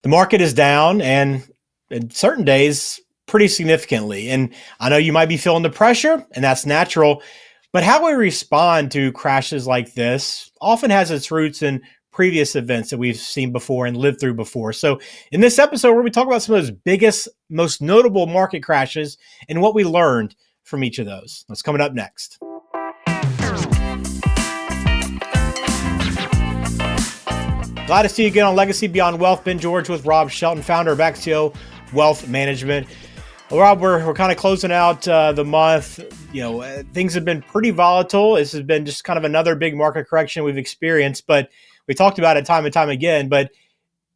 The market is down and in certain days pretty significantly. And I know you might be feeling the pressure, and that's natural. But how we respond to crashes like this often has its roots in previous events that we've seen before and lived through before. So, in this episode, where we talk about some of those biggest, most notable market crashes and what we learned from each of those. That's coming up next. Glad to see you again on Legacy Beyond Wealth. Ben George with Rob Shelton, founder of Axio Wealth Management. Well, Rob, we're kind of closing out the month. Things have been pretty volatile. This has been just kind of another big market correction we've experienced, but we talked about it time and time again, but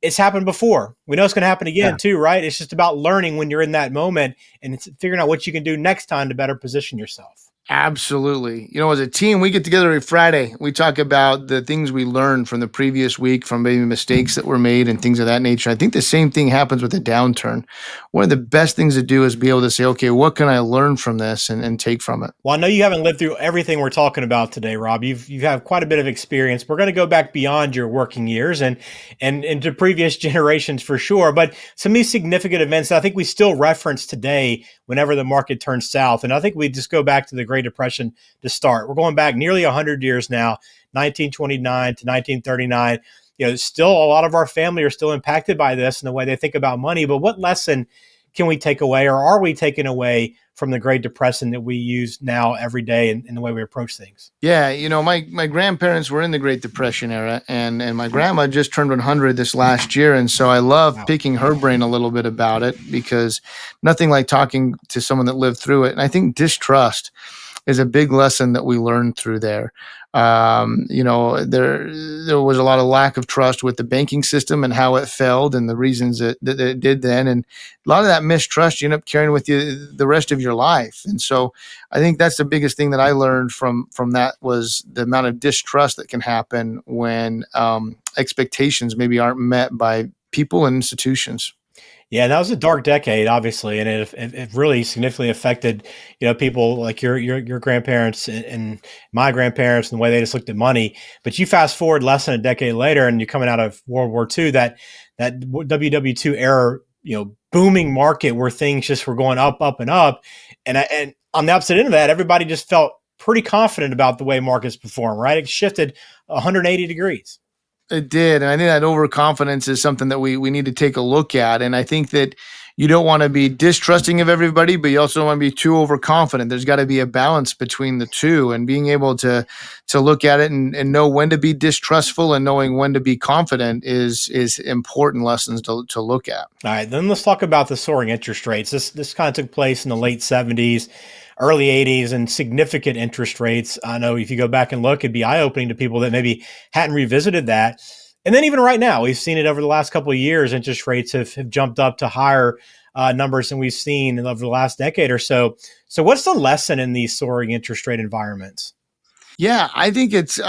it's happened before. We know it's going to happen again too, right? It's just about learning when you're in that moment and it's figuring out what you can do next time to better position yourself. Absolutely. As a team, we get together every Friday. We talk about the things we learned from the previous week, from maybe mistakes that were made and things of that nature. I think the same thing happens with a downturn. One of the best things to do is be able to say, okay, what can I learn from this and take from it? Well, I know you haven't lived through everything we're talking about today, Rob. You have quite a bit of experience. We're going to go back beyond your working years and into previous generations for sure. But some of these significant events that I think we still reference today whenever the market turns south. And I think we just go back to the Great Depression to start. We're going back nearly 100 years now, 1929 to 1939. Still a lot of our family are still impacted by this and the way they think about money. But what lesson can we take away, or are we taking away from the Great Depression that we use now every day in the way we approach things? Yeah, my grandparents were in the Great Depression era, and my grandma just turned 100 this last year, and so I love picking her brain a little bit about it, because nothing like talking to someone that lived through it. And I think distrust is a big lesson that we learned through there. There was a lot of lack of trust with the banking system and how it failed and the reasons that it did then. And a lot of that mistrust you end up carrying with you the rest of your life. And so I think that's the biggest thing that I learned from that, was the amount of distrust that can happen when expectations maybe aren't met by people and institutions. Yeah, that was a dark decade, obviously, and it really significantly affected people like your grandparents and my grandparents and the way they just looked at money. But you fast forward less than a decade later, and you're coming out of World War II, that WW2 era, booming market where things just were going up, up, and up, and on the opposite end of that, everybody just felt pretty confident about the way markets perform. Right, it shifted 180 degrees. It did. And I think that overconfidence is something that we need to take a look at. And I think that you don't want to be distrusting of everybody, but you also don't want to be too overconfident. There's got to be a balance between the two, and being able to look at it and know when to be distrustful and knowing when to be confident is important lessons to look at. All right, then let's talk about the soaring interest rates. This kind of took place in the late 70s, early 80s, and significant interest rates. I know if you go back and look, it'd be eye-opening to people that maybe hadn't revisited that. And then even right now, we've seen it over the last couple of years. Interest rates have jumped up to higher numbers than we've seen over the last decade or so. So what's the lesson in these soaring interest rate environments? Yeah, I think it's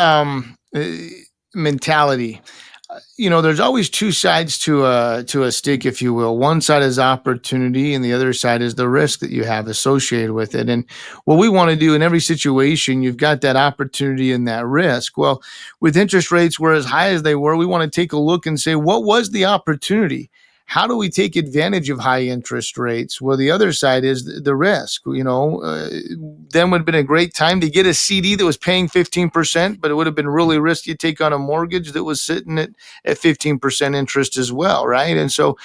mentality. There's always two sides to a stick, if you will. One side is opportunity, and the other side is the risk that you have associated with it. And what we want to do in every situation, you've got that opportunity and that risk. Well, with interest rates were as high as they were, we want to take a look and say, what was the opportunity? How do we take advantage of high interest rates? Well, the other side is the risk. Then would have been a great time to get a CD that was paying 15%, but it would have been really risky to take on a mortgage that was sitting at 15% interest as well, right? And so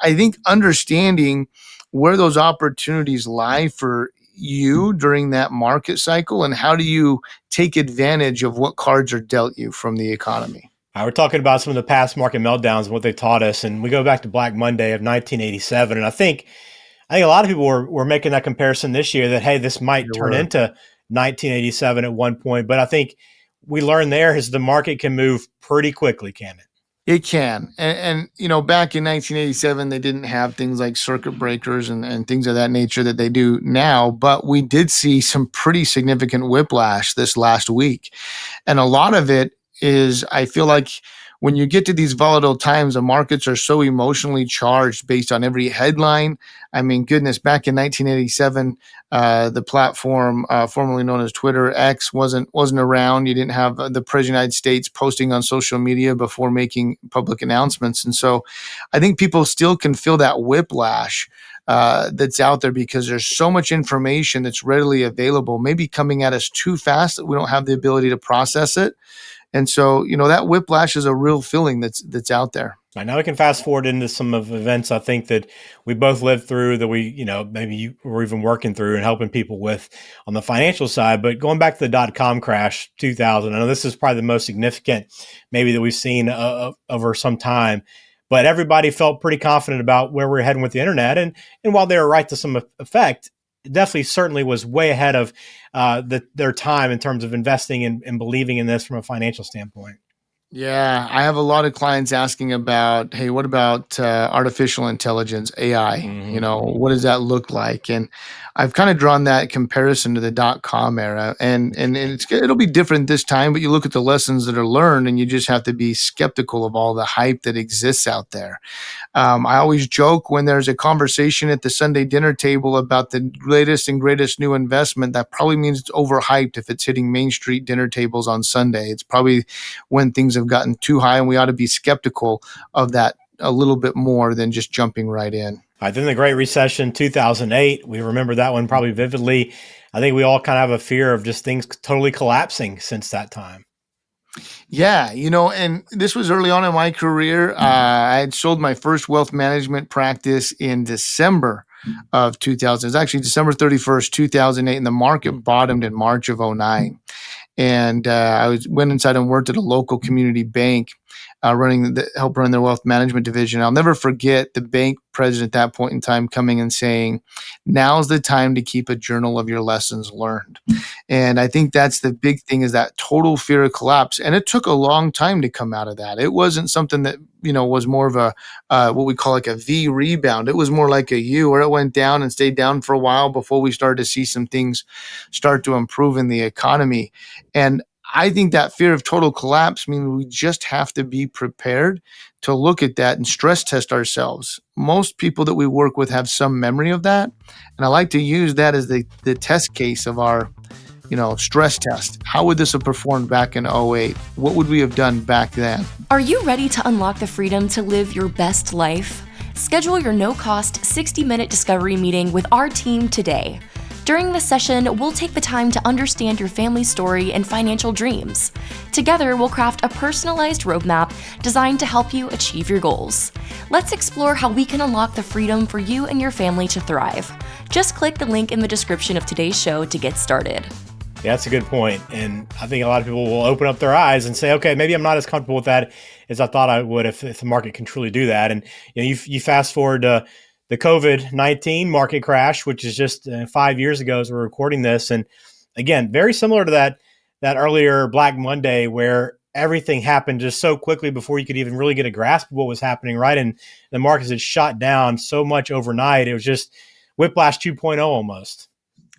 I think understanding where those opportunities lie for you during that market cycle, and how do you take advantage of what cards are dealt you from the economy. We're talking about some of the past market meltdowns and what they taught us. And we go back to Black Monday of 1987. And I think a lot of people were making that comparison this year that, hey, this might turn into 1987 at one point. But I think we learned there is the market can move pretty quickly, can it? It can. And back in 1987, they didn't have things like circuit breakers and things of that nature that they do now. But we did see some pretty significant whiplash this last week. And a lot of it is, I feel like, when you get to these volatile times, the markets are so emotionally charged based on every headline. I mean, goodness, back in 1987, the platform formerly known as Twitter, X, wasn't around. You didn't have the President of the United States posting on social media before making public announcements, and so I think people still can feel that whiplash that's out there because there's so much information that's readily available, maybe coming at us too fast that we don't have the ability to process it. And so, that whiplash is a real feeling that's out there. Right now we can fast forward into some of events I think that we both lived through that we, maybe you were even working through and helping people with on the financial side. But going back to the dot-com crash 2000, I know this is probably the most significant maybe that we've seen over some time. But everybody felt pretty confident about where we're heading with the internet. And while they were right to some effect, it definitely certainly was way ahead of their time in terms of investing and believing in this from a financial standpoint. Yeah, I have a lot of clients asking about, hey, what about artificial intelligence, AI? What does that look like? And I've kind of drawn that comparison to the .com era, and it'll be different this time. But you look at the lessons that are learned, and you just have to be skeptical of all the hype that exists out there. I always joke when there's a conversation at the Sunday dinner table about the latest and greatest new investment, that probably means it's overhyped if it's hitting Main Street dinner tables on Sunday. It's probably when things have gotten too high, and we ought to be skeptical of that a little bit more than just jumping right in. I think the Great Recession 2008, we remember that one probably vividly. I think we all kind of have a fear of just things totally collapsing since that time. Yeah, and this was early on in my career. I had sold my first wealth management practice in December of 2000. It was actually December 31st, 2008, and the market bottomed in March of '09. And went inside and worked at a local community bank, help run their wealth management division. I'll never forget the bank president at that point in time coming and saying, "Now's the time to keep a journal of your lessons learned." And I think that's the big thing, is that total fear of collapse. And it took a long time to come out of that. It wasn't something that was more of a what we call like a V rebound. It was more like a U, where it went down and stayed down for a while before we started to see some things start to improve in the economy. And I think that fear of total collapse means we just have to be prepared to look at that and stress test ourselves. Most people that we work with have some memory of that. And I like to use that as the test case of our stress test. How would this have performed back in '08? What would we have done back then? Are you ready to unlock the freedom to live your best life? Schedule your no-cost 60-minute discovery meeting with our team today. During this session, we'll take the time to understand your family story and financial dreams. Together, we'll craft a personalized roadmap designed to help you achieve your goals. Let's explore how we can unlock the freedom for you and your family to thrive. Just click the link in the description of today's show to get started. Yeah, that's a good point. And I think a lot of people will open up their eyes and say, okay, maybe I'm not as comfortable with that as I thought I would if the market can truly do that. And you fast forward to the COVID-19 market crash, which is just 5 years ago as we're recording this. And again, very similar to that earlier Black Monday, where everything happened just so quickly before you could even really get a grasp of what was happening, right? And the markets had shot down so much overnight. It was just Whiplash 2.0 almost.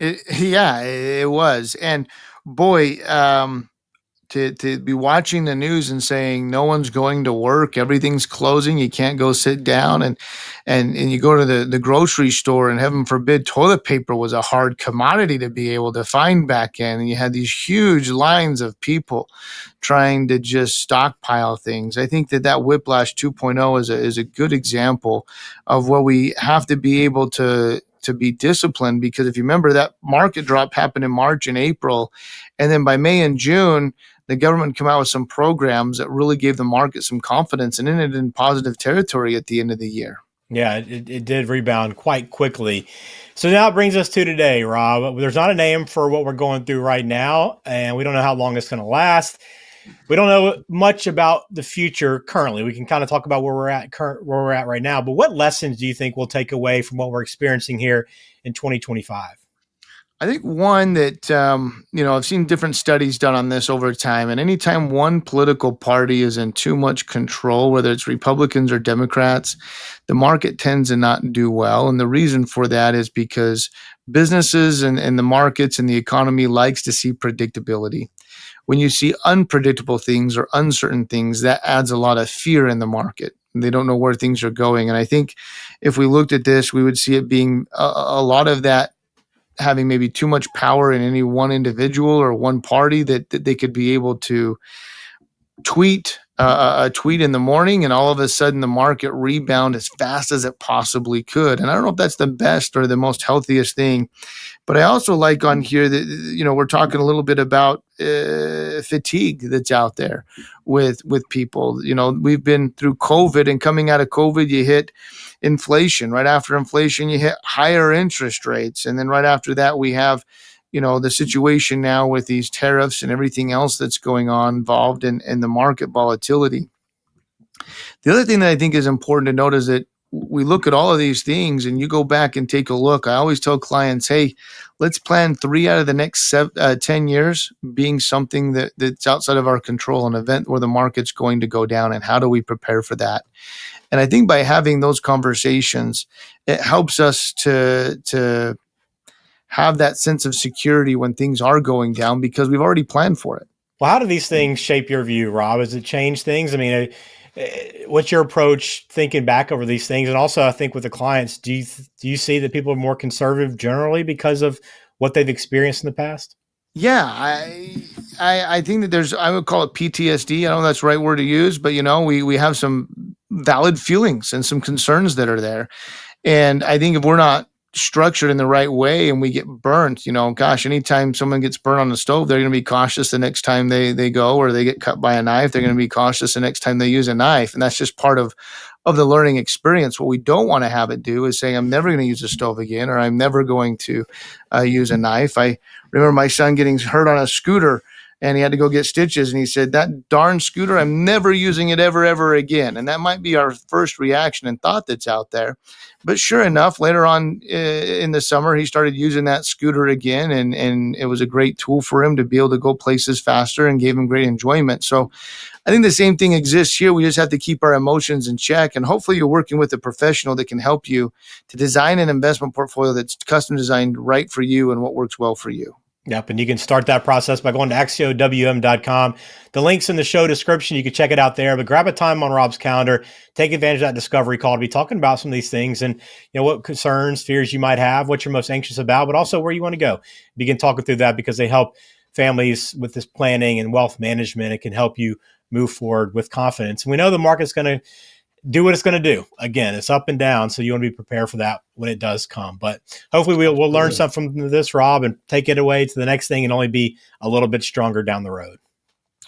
It was. And boy, to be watching the news and saying no one's going to work, everything's closing, you can't go sit down, and you go to the grocery store, and heaven forbid, toilet paper was a hard commodity to be able to find back in, and you had these huge lines of people trying to just stockpile things. I think that Whiplash 2.0 is a good example of where we have to be able to be disciplined, because if you remember, that market drop happened in March and April, and then by May and June, the government came out with some programs that really gave the market some confidence and ended in positive territory at the end of the year. Yeah, it did rebound quite quickly. So now it brings us to today, Rob. There's not a name for what we're going through right now, and we don't know how long it's going to last. We don't know much about the future currently. We can kind of talk about where we're at right now. But what lessons do you think we'll take away from what we're experiencing here in 2025? I think one that, I've seen different studies done on this over time. And anytime one political party is in too much control, whether it's Republicans or Democrats, the market tends to not do well. And the reason for that is because businesses and the markets and the economy likes to see predictability. when you see unpredictable things or uncertain things, that adds a lot of fear in the market. They don't know where things are going. And I think if we looked at this, we would see it being a lot of that having maybe too much power in any one individual or one party, that they could be able to tweet a tweet in the morning and all of a sudden the market rebound as fast as it possibly could. And I don't know if that's the best or the most healthiest thing, but I also like on here that, we're talking a little bit about fatigue that's out there with people. We've been through COVID, and coming out of COVID, you hit inflation. Right after inflation, you hit higher interest rates. And then right after that, we have the situation now with these tariffs and everything else that's going on involved in the market volatility. The other thing that I think is important to note is that we look at all of these things and you go back and take a look. I always tell clients, hey, let's plan 3 out of the next 10 years being something that's outside of our control, an event where the market's going to go down, and how do we prepare for that? And I think by having those conversations, it helps us to have that sense of security when things are going down, because we've already planned for it. Well, how do these things shape your view, Rob? Has it changed things? I mean, what's your approach thinking back over these things? And also, I think with the clients, do you see that people are more conservative generally because of what they've experienced in the past? Yeah, I think that I would call it PTSD. I don't know if that's the right word to use, but we have some valid feelings and some concerns that are there. And I think if we're not structured in the right way and we get burnt, anytime someone gets burnt on the stove, they're going to be cautious the next time they go, or they get cut by a knife, they're going to be cautious the next time they use a knife. And that's just part of the learning experience. What we don't want to have it do is say, I'm never going to use a stove again, or I'm never going to use a knife. I remember my son getting hurt on a scooter, and he had to go get stitches. And he said, that darn scooter, I'm never using it ever again. And that might be our first reaction and thought that's out there. But sure enough, later on in the summer, he started using that scooter again. And it was a great tool for him to be able to go places faster, and gave him great enjoyment. So I think the same thing exists here. We just have to keep our emotions in check. And hopefully you're working with a professional that can help you to design an investment portfolio that's custom designed right for you and what works well for you. Yep. And you can start that process by going to AxioWM.com. The link's in the show description. You can check it out there, but grab a time on Rob's calendar, take advantage of that discovery call to be talking about some of these things, and what concerns, fears you might have, what you're most anxious about, but also where you want to go. Begin talking through that, because they help families with this planning and wealth management. It can help you move forward with confidence. And we know the market's going to do what it's going to do. Again, it's up and down, so you want to be prepared for that when it does come. But hopefully we'll learn something from this, Rob, and take it away to the next thing and only be a little bit stronger down the road.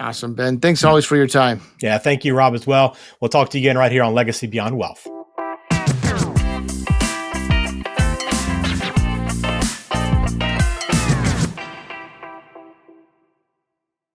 Awesome, Ben. Thanks always for your time. Yeah, thank you, Rob, as well. We'll talk to you again right here on Legacy Beyond Wealth.